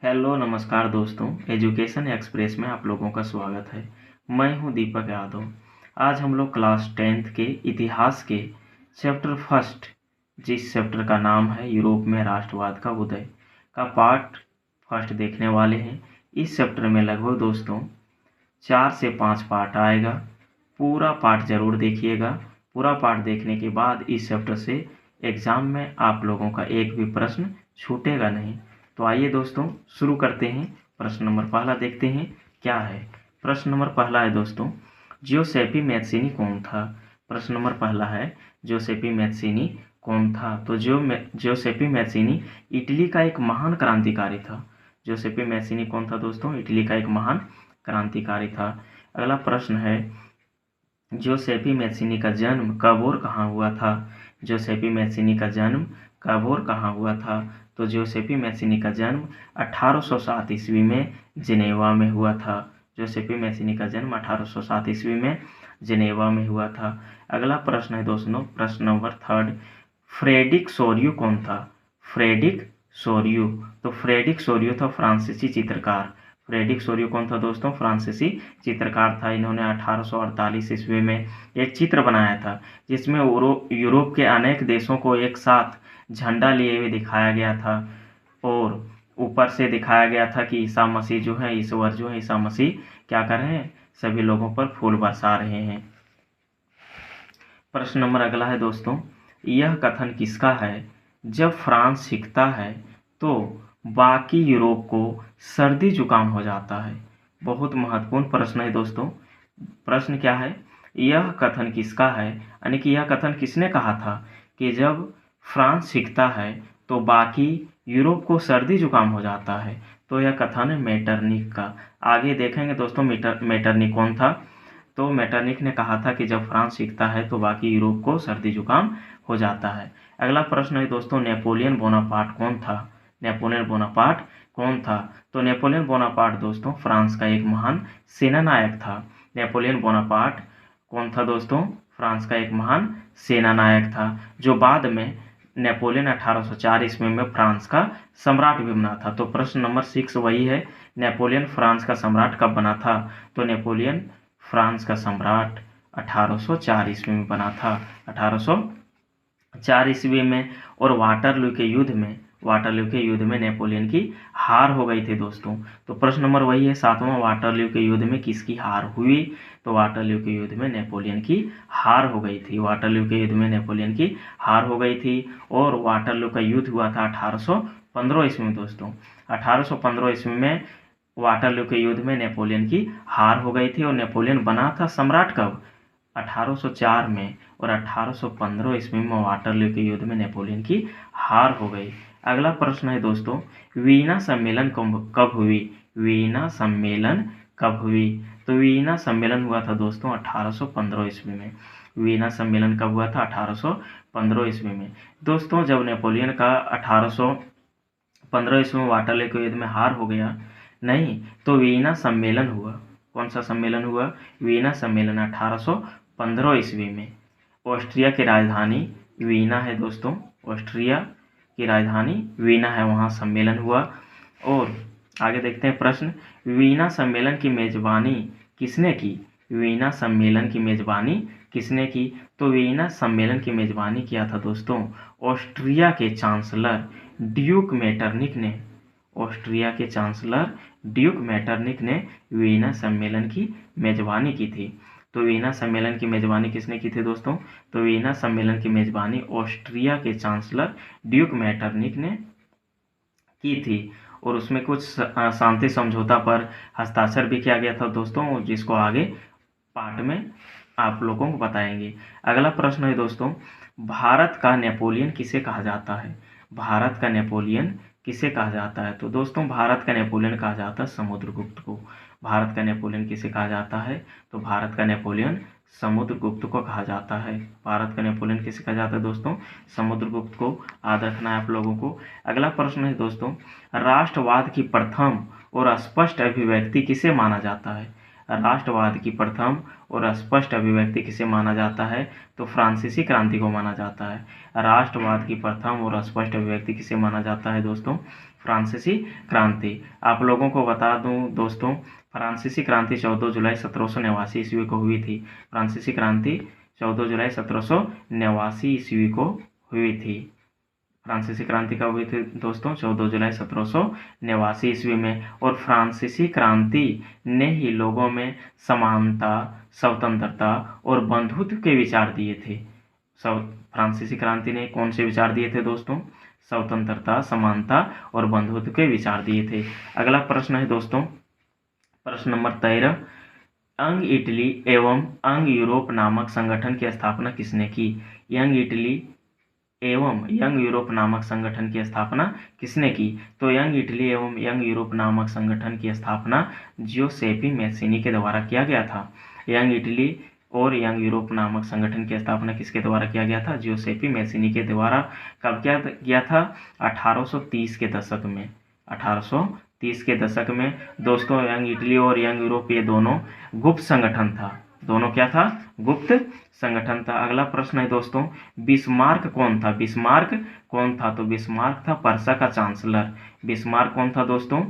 Hello नमस्कार दोस्तों। Education express में आप लोगों का स्वागत है। मैं हूं दीपक यादव। आज हम लोग क्लास 10th के इतिहास के चैप्टर फर्स्ट, जिस चैप्टर का नाम है यूरोप में राष्ट्रवाद का उदय, का पार्ट फर्स्ट देखने वाले हैं। इस चैप्टर में लगभग दोस्तों 4 से 5 पार्ट आएगा। पूरा पार्ट ज़रूर देखिएगा। पूरा पार्ट देखने के बाद इस चैप्टर से एग्ज़ाम में आप लोगों का एक भी प्रश्न छूटेगा नहीं। तो आइए दोस्तों शुरू करते हैं। प्रश्न नंबर पहला देखते हैं क्या है। प्रश्न नंबर पहला है दोस्तों, जियोसेपी मैत्सिनी कौन था। प्रश्न नंबर पहला है, जियोसेपी मैत्सिनी कौन था। तो जियोसेपी मैत्सिनी इटली का एक महान क्रांतिकारी था। जियोसेपी मैत्सिनी कौन था दोस्तों, इटली का एक महान क्रांतिकारी था। अगला प्रश्न है, जियोसेपी मैत्सिनी का जन्म कब और कहाँ हुआ था। जियोसेपी मैत्सिनी का जन्म कब और कहाँ हुआ था। तो जियोसेपी मैत्सिनी का जन्म 1807 ईस्वी में जिनेवा में हुआ था। जियोसेपी मैत्सिनी का जन्म 1807 ईस्वी में जिनेवा में हुआ था। अगला प्रश्न है दोस्तों, प्रश्न नंबर थर्ड, फ्रेडरिक सोरियो कौन था। फ्रेडरिक सोरियो, तो फ्रेडरिक सोरियो था फ्रांसीसी चित्रकार। फ्रेडरिक सोरियो कौन था दोस्तों, फ्रांसीसी चित्रकार था। इन्होंने 1848 ईस्वी में एक चित्र बनाया था जिसमें यूरोप के अनेक देशों को एक साथ झंडा लिए हुए दिखाया गया था और ऊपर से दिखाया गया था कि ईसा मसीह जो है, ईश्वर जो है, ईसा मसीह क्या कर रहे हैं, सभी लोगों पर फूल बरसा रहे हैं। प्रश्न नंबर अगला है दोस्तों, यह कथन किसका है, जब फ्रांस सीखता है तो बाकी यूरोप को सर्दी जुकाम हो जाता है। बहुत महत्वपूर्ण प्रश्न है दोस्तों। प्रश्न क्या है, यह कथन किसका है, यानी कि यह कथन किसने कहा था कि जब फ्रांस सीखता है तो बाकी यूरोप को सर्दी जुकाम हो जाता है। तो यह कथन है मेटरनिक का। आगे देखेंगे दोस्तों मेटरनिक कौन था। तो मेटरनिक ने कहा था कि जब फ्रांस सीखता है तो बाकी यूरोप को सर्दी जुकाम हो जाता है। अगला प्रश्न है दोस्तों, नेपोलियन बोनापार्ट कौन था। नेपोलियन बोनापार्ट कौन था। तो नेपोलियन बोनापार्ट दोस्तों फ्रांस का एक महान सेनानायक था। नेपोलियन बोनापार्ट कौन था दोस्तों, फ्रांस का एक महान सेनानायक था जो बाद में नेपोलियन 1804 ईस्वी में फ्रांस का सम्राट भी बना था। तो प्रश्न नंबर 6 वही है, नेपोलियन फ्रांस का सम्राट कब बना था। तो नेपोलियन फ्रांस का सम्राट 1804 ईस्वी में बना था, 1804 ईस्वी में। और वाटरलू के युद्ध में नेपोलियन की हार हो गई थी दोस्तों। तो प्रश्न नंबर वही है, सातवां, वाटरलू के युद्ध में किसकी हार हुई। तो वाटरलू के युद्ध में नेपोलियन की हार हो गई थी। वाटरलू के युद्ध में नेपोलियन की हार हो गई थी। और वाटरलू का युद्ध हुआ था 1815 ईस्वी में दोस्तों। 1815 ईस्वी में वाटरलू के युद्ध में नेपोलियन की हार हो गई थी और नेपोलियन बना था सम्राट कब, 1804 में। और 1815 ईस्वी में वाटरलू के युद्ध में नेपोलियन की हार हो गई। अगला प्रश्न है दोस्तों, वीना सम्मेलन कब हुई। वीना सम्मेलन कब हुई। तो वीना सम्मेलन हुआ था दोस्तों 1815 ईस्वी में। वीना सम्मेलन कब हुआ था, 1815 ईस्वी में। दोस्तों जब नेपोलियन का 1815 ईस्वी में वाटरलू के युद्ध में हार हो गया, नहीं तो वीना सम्मेलन हुआ। कौन सा सम्मेलन हुआ, वीना सम्मेलन 1815 ईस्वी में। ऑस्ट्रिया की राजधानी वीना है दोस्तों, ऑस्ट्रिया की राजधानी वीना है, वहाँ सम्मेलन हुआ। और आगे देखते हैं प्रश्न, वीना सम्मेलन की मेजबानी किसने की। वीना सम्मेलन की मेजबानी किसने की। तो वीना सम्मेलन की मेजबानी किया था दोस्तों ऑस्ट्रिया के चांसलर ड्यूक मेटरनिक ने। ऑस्ट्रिया के चांसलर ड्यूक मेटरनिक ने वीना सम्मेलन की मेजबानी की थी। तो वीना सम्मेलन की मेजबानी किसने की थी दोस्तों, तो वीना सम्मेलन की मेजबानी ऑस्ट्रिया के चांसलर ड्यूक मेटरनिक ने की थी। और उसमें कुछ शांति समझौता पर हस्ताक्षर भी किया गया था दोस्तों, जिसको आगे पार्ट में आप लोगों को बताएंगे। अगला प्रश्न है दोस्तों, भारत का नेपोलियन किसे कहा जाता है। भारत का नेपोलियन किसे कहा जाता है। तो दोस्तों भारत का नेपोलियन कहा जाता है समुद्रगुप्त को। भारत का नेपोलियन किसे कहा जाता है, तो भारत का नेपोलियन समुद्रगुप्त को कहा जाता है। भारत का नेपोलियन किसे कहा जाता है दोस्तों, समुद्रगुप्त को। याद रखना है आप लोगों को। अगला प्रश्न है दोस्तों, राष्ट्रवाद की प्रथम और स्पष्ट अभिव्यक्ति किसे माना जाता है। राष्ट्रवाद की प्रथम और स्पष्ट अभिव्यक्ति किसे माना जाता है, तो फ्रांसीसी क्रांति को माना जाता है। राष्ट्रवाद की प्रथम और स्पष्ट अभिव्यक्ति किसे माना जाता है दोस्तों, फ्रांसीसी क्रांति। आप लोगों को बता दूं दोस्तों, फ्रांसीसी क्रांति 14 जुलाई 1789 ईस्वी को हुई थी। फ्रांसीसी क्रांति 14 जुलाई 1789 ईस्वी को हुई थी। फ्रांसीसी क्रांति कब हुई थी दोस्तों? 14 जुलाई 1789 ईस्वी में। और फ्रांसीसी क्रांति ने ही लोगों में समानता, स्वतंत्रता और बंधुत्व के विचार दिए थे। फ्रांसीसी क्रांति ने कौन से विचार दिए थे दोस्तों? स्वतंत्रता, समानता और बंधुत्व के विचार दिए थे। अगला प्रश्न है दोस्तों, प्रश्न नंबर 13, यंग इटली एवं यंग यूरोप नामक संगठन की स्थापना किसने की? यंग इटली एवं यंग यूरोप नामक संगठन की स्थापना किसने की? तो यंग इटली एवं यंग यूरोप नामक संगठन की स्थापना जियोसेपी मैसिनी के द्वारा किया गया था। यंग इटली और यंग यूरोप नामक संगठन की स्थापना किसके द्वारा किया गया था? जियोसेपी मैसिनी के द्वारा। कब क्या किया था? 1830 के दशक में। 1830 के दशक में दोस्तों यंग इटली और यंग यूरोप ये दोनों गुप्त संगठन था। दोनों क्या था? गुप्त संगठन था। अगला प्रश्न है दोस्तों, बिस्मार्क कौन था? बिस्मार्क कौन था? तो बिस्मार्क था पर्सा का चांसलर। बिस्मार्क कौन था दोस्तों?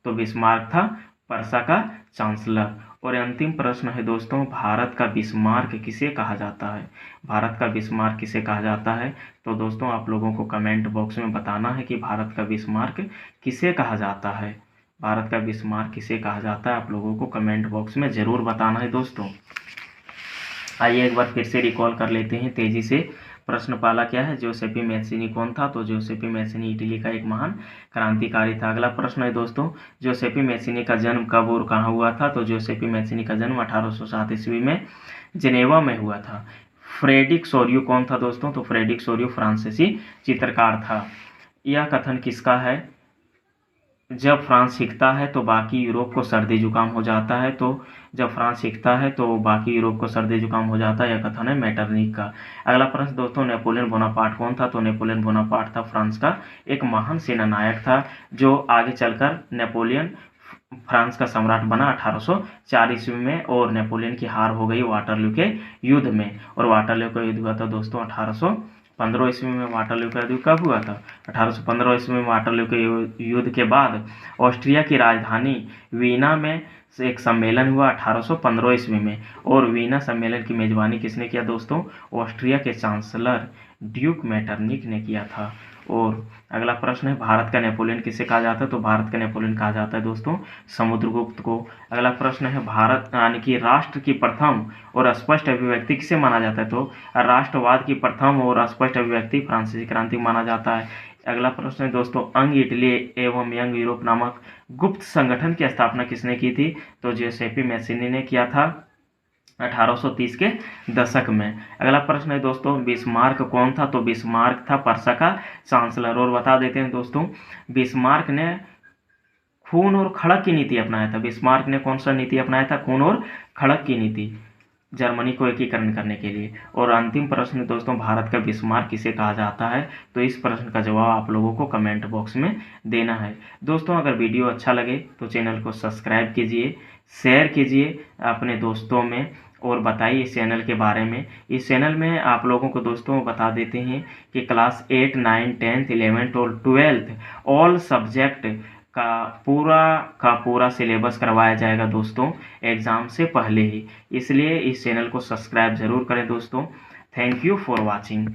तो बिस्मार्क था पर्सा का चांसलर। और अंतिम प्रश्न है दोस्तों, भारत का बिस्मार्क किसे कहा जाता है? भारत का बिस्मार्क किसे कहा जाता है? तो दोस्तों आप लोगों को कमेंट बॉक्स में बताना है कि भारत का बिस्मार्क किसे कहा जाता है। भारत का बिस्मार्क किसे कहा जाता है, आप लोगों को कमेंट बॉक्स में ज़रूर बताना है दोस्तों। आइए एक बार फिर से रिकॉल कर लेते हैं तेजी से। प्रश्न पहला क्या है? जोसेपी मैसिनी कौन था? तो जोसेपी मैसिनी इटली का एक महान क्रांतिकारी था। अगला प्रश्न है दोस्तों, जोसेपी मैसिनी का जन्म कब और कहाँ हुआ था? तो जोसेपी मैसिनी का जन्म 1807 ईस्वी में जेनेवा में हुआ था। फ्रेडरिक सोरियो कौन था दोस्तों? तो फ्रेडरिक सोरियो फ्रांसीसी चित्रकार था। यह कथन किसका है? जब फ्रांस सीखता है तो बाकी यूरोप को सर्दी जुकाम हो जाता है। तो जब फ्रांस सीखता है तो बाकी यूरोप को सर्दी जुकाम हो जाता है, यह कथन है मेटरनिक का। अगला प्रश्न दोस्तों, नेपोलियन बोनापार्ट कौन था? तो नेपोलियन बोनापार्ट था फ्रांस का एक महान सेना नायक था, जो आगे चलकर नेपोलियन फ्रांस का सम्राट बना 1804 ईस्वी में। और नेपोलियन की हार हो गई वाटरलू के युद्ध में। और वाटरलू का युद्ध हुआ था दोस्तों 1815 ईस्वी में। वाटरलू का युद्ध कब हुआ था? 1815 ईस्वी में। वाटरलू के युद्ध के बाद ऑस्ट्रिया की राजधानी वीना में एक सम्मेलन हुआ 1815 ईस्वी में। और वीना सम्मेलन की मेजबानी किसने किया दोस्तों? ऑस्ट्रिया के चांसलर ड्यूक मेटरनिक ने किया था। और अगला प्रश्न है, भारत का नेपोलियन किसे कहा जाता है? तो भारत का नेपोलियन कहा जाता है दोस्तों समुद्रगुप्त को। अगला प्रश्न है, भारत यानी कि राष्ट्र की प्रथम और स्पष्ट अभिव्यक्ति किसे माना जाता है? तो राष्ट्रवाद की प्रथम और स्पष्ट अभिव्यक्ति फ्रांसीसी क्रांति माना जाता है। अगला प्रश्न है दोस्तों, यंग इटली एवं यंग यूरोप नामक गुप्त संगठन की स्थापना किसने की थी? तो जोसेपी मैसिनी ने किया था 1830 के दशक में। अगला प्रश्न है दोस्तों, बिस्मार्क कौन था? तो बिस्मार्क था पर्सा का चांसलर। और बता देते हैं दोस्तों, बिस्मार्क ने खून और खड़क की नीति अपनाया था। बिस्मार्क ने कौन सा नीति अपनाया था? खून और खड़क की नीति, जर्मनी को एकीकरण करने के लिए। और अंतिम प्रश्न दोस्तों, भारत का बिस्मार्क किसे कहा जाता है? तो इस प्रश्न का जवाब आप लोगों को कमेंट बॉक्स में देना है दोस्तों। अगर वीडियो अच्छा लगे तो चैनल को सब्सक्राइब कीजिए, शेयर कीजिए अपने दोस्तों में और बताइए इस चैनल के बारे में। इस चैनल में आप लोगों को दोस्तों बता देते हैं कि क्लास 8, 9, 10, 11 और 12 ऑल सब्जेक्ट का पूरा सिलेबस करवाया जाएगा दोस्तों एग्ज़ाम से पहले ही। इसलिए इस चैनल को सब्सक्राइब ज़रूर करें दोस्तों। Thank you for watching.